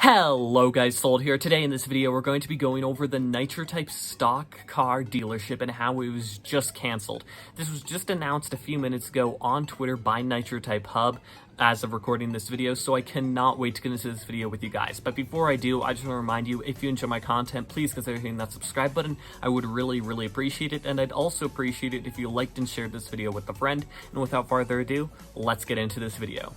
Hello guys, Sold here. Today in this video we're going to be going over the Nitro type stock car dealership and how it was just cancelled. This was just announced a few minutes ago on Twitter by Nitro Type Hub as of recording this video, so I cannot wait to get into this video with you guys. But before I do, I just want to remind you, if you enjoy my content, please consider hitting that subscribe button. I would really appreciate it, and I'd also appreciate it if you liked and shared this video with a friend. And without further ado, let's get into this video.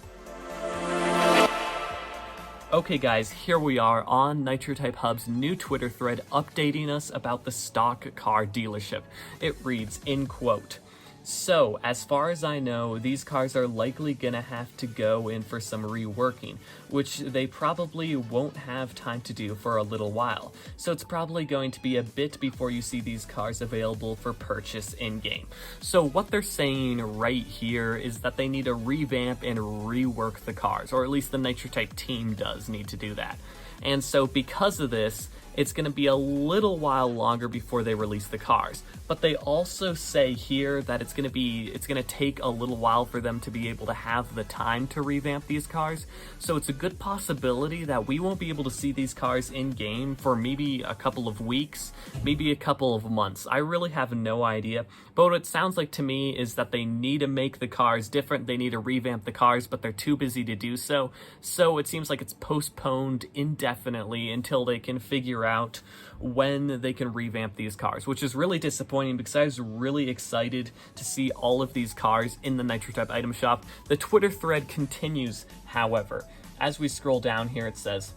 Okay guys, here we are on Nitro Type Hub's new Twitter thread updating us about the stock car dealership. It reads, in quote, "So, as far as I know, these cars are likely gonna have to go in for some reworking, which they probably won't have time to do for a little while. So it's probably going to be a bit before you see these cars available for purchase in-game." So what they're saying right here is that they need to revamp and rework the cars, or at least the Nitro Type team does need to do that. And so because of this, it's going to be a little while longer before they release the cars. But they also say here that it's going to take a little while for them to be able to have the time to revamp these cars. So it's a good possibility that we won't be able to see these cars in game for maybe a couple of weeks, maybe a couple of months. I really have no idea. But what it sounds like to me is that they need to make the cars different. They need to revamp the cars, but they're too busy to do so. So it seems like it's postponed indefinitely until they can figure out when they can revamp these cars, which is really disappointing because I was really excited to see all of these cars in the Nitro Type item shop. The Twitter thread continues, however. As we scroll down here, it says,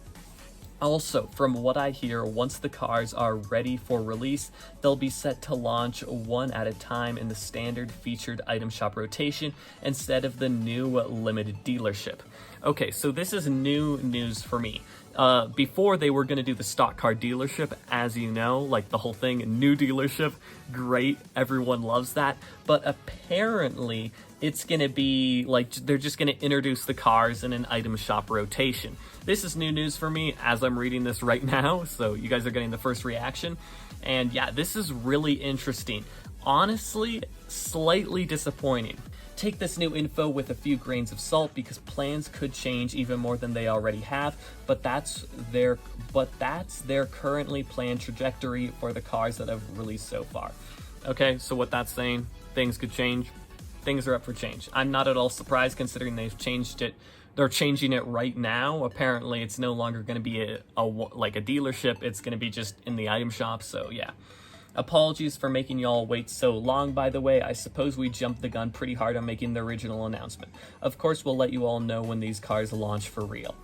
"Also, from what I hear, once the cars are ready for release, they'll be set to launch one at a time in the standard featured item shop rotation instead of the new limited dealership." Okay, so this is new news for me. Before they were going to do the stock car dealership, as you know, like the whole thing, new dealership, great, everyone loves that. But apparently it's going to be like, they're just going to introduce the cars in an item shop rotation. This is new news for me as I'm reading this right now, so you guys are getting the first reaction. And yeah, this is really interesting. Honestly, slightly disappointing. Take this new info with a few grains of salt because plans could change even more than they already have, but that's their currently planned trajectory for the cars that have released so far. Okay, so what that's saying, things could change. Things are up for change. I'm not at all surprised considering they've changed it. They're changing it right now. Apparently it's no longer going to be like a dealership. It's going to be just in the item shop, so yeah. Apologies for making y'all wait so long, by the way. I suppose we jumped the gun pretty hard on making the original announcement. Of course, we'll let you all know when these cars launch for real.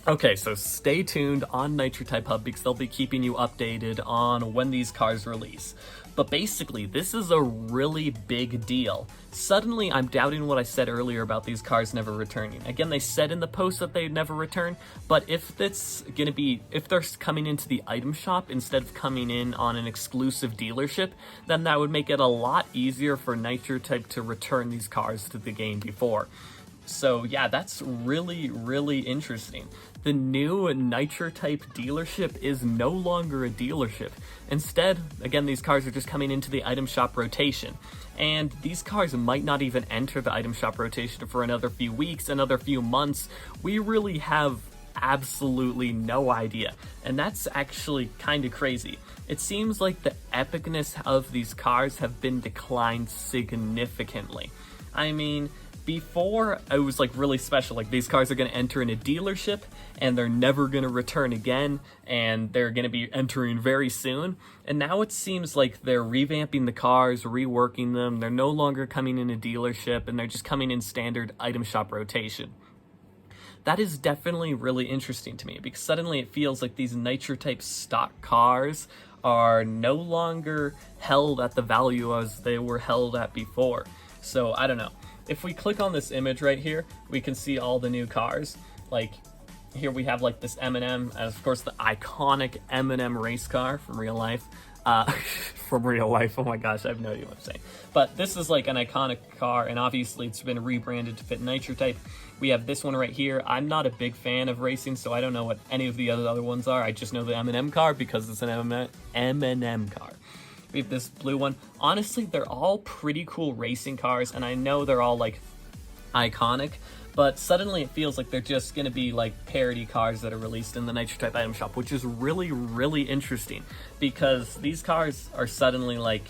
Okay, so stay tuned on Nitro Type Hub because they'll be keeping you updated on when these cars release. But basically, this is a really big deal. Suddenly, I'm doubting what I said earlier about these cars never returning. Again, they said in the post that they'd never return, but if they're coming into the item shop instead of coming in on an exclusive dealership, then that would make it a lot easier for Nitro Type to return these cars to the game before. So yeah, that's really interesting. The new Nitro Type dealership is no longer a dealership. Instead, again, these cars are just coming into the item shop rotation. And these cars might not even enter the item shop rotation for another few weeks, another few months. We really have absolutely no idea. And that's actually kind of crazy. It seems like the epicness of these cars have been declined significantly. I mean, before, it was like really special, like these cars are going to enter in a dealership and they're never going to return again and they're going to be entering very soon. And now it seems like they're revamping the cars, reworking them. They're no longer coming in a dealership and they're just coming in standard item shop rotation. That is definitely really interesting to me because suddenly it feels like these Nitro Type stock cars are no longer held at the value as they were held at before. So I don't know. If we click on this image right here, we can see all the new cars. Like here we have like this M&M, and of course the iconic M&M race car from real life. From real life, oh my gosh, I have no idea what I'm saying. But this is like an iconic car, and obviously it's been rebranded to fit Nitro Type. We have this one right here. I'm not a big fan of racing, so I don't know what any of the other ones are. I just know the M&M car because it's an M&M car. We have this blue one. Honestly, they're all pretty cool racing cars, and I know they're all like iconic, but suddenly it feels like they're just going to be like parody cars that are released in the Nitro Type item shop, which is really, really interesting because these cars are suddenly like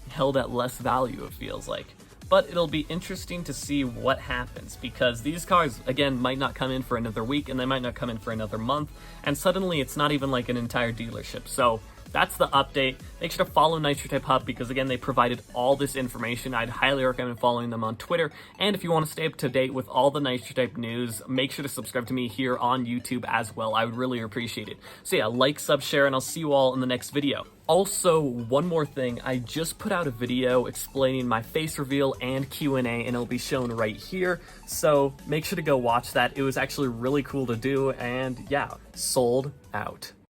held at less value, it feels like. But it'll be interesting to see what happens because these cars, again, might not come in for another week and they might not come in for another month, and suddenly it's not even like an entire dealership. So that's the update. Make sure to follow Nitro Type Hub because, again, they provided all this information. I'd highly recommend following them on Twitter. And if you want to stay up to date with all the Nitro Type news, make sure to subscribe to me here on YouTube as well. I would really appreciate it. So yeah, like, sub, share, and I'll see you all in the next video. Also, one more thing, I just put out a video explaining my face reveal and Q&A, and it'll be shown right here. So make sure to go watch that. It was actually really cool to do, and yeah, sold out.